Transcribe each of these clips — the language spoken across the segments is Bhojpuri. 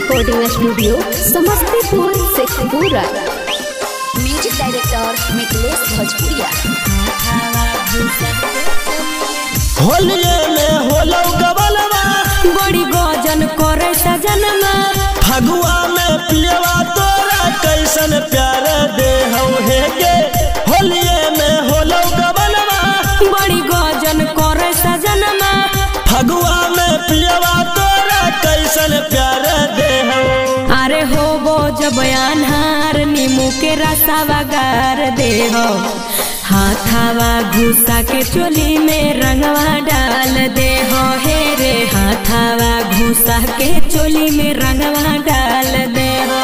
Recording studio Samastipur Sheikhpura. Music director Mithilesh भोजपुरिया। होलिये में होलो गबलवा बड़ी गजन करे सजनमा फगुआ में पियवा तोरा कैसन प्यार दे हौ हे गे। होलिये में होलो गबलवा बड़ी गजन करे सजनमा फगुआ में पियवा तोरा कैसन प्यार दे हौ। अरे हो वो जब अनहार नीमू के रसावा गार दे हो हाथावा घुसा के चोली में रंगवा डाल दे हो हे रे हाथावा घुसा के चोली में रंगवा डाल दे हो।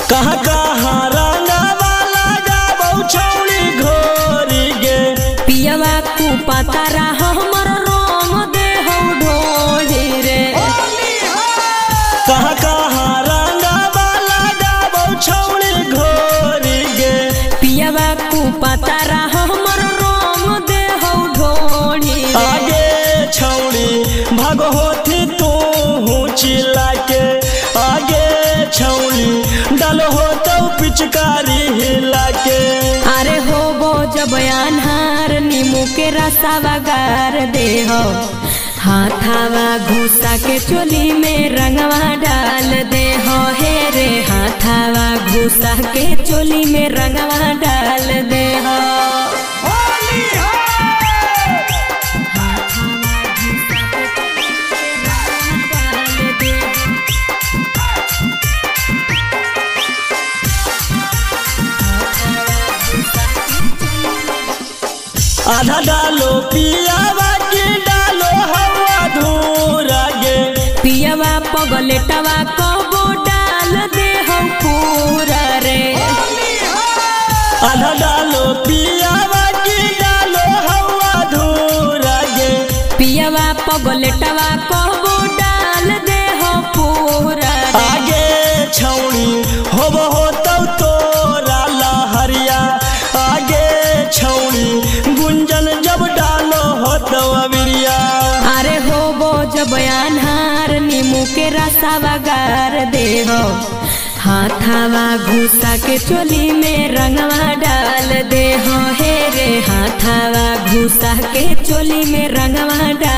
कहाँ कहाँ रंगवा लगाबौ छौड़ी घोरी गे पियवा को पता रहा हमर रंग दे हो ढोली रे। कहाँ कहाँ रंगवा लगाबौ छौड़ी घोरी गे पियवा को पता रहा हमर रंग दे हो ढोली रे। आगे छौड़ी भागो होती तू चिल्ला के आगे छौड़ी डालो हो तो पिचकारी हिला के। अरे हो वो जब अनहार नीमू के रसावा गार दे हो हाथावा घुसा के चोली में रंगवा डाल दे हो हे रे हाथावा घुसा के चोली में रंगवा डाल दे हो। आधा डालो पियावा के डालो हवा धूरा गे पियवा पगलेटवा कबो डाल दे हो पूरा रे। आधा डालो पियावा के डालो हवा धूरा गे पियवा पगलेटवा कबो डाल दे हो पूरा रे। आगे छौड़ी होब हो तोरा लहरिया आगे छौड़ी गुंजन जब डालो हो तो अबिरिया। अरे हो वो जब अनहार नीमू के रसावा गार दे हो हाथावा घुसा के चोली में रंगवा डाल दे हो हे रे हाथावा घुसा के चोली में रंगवा डाल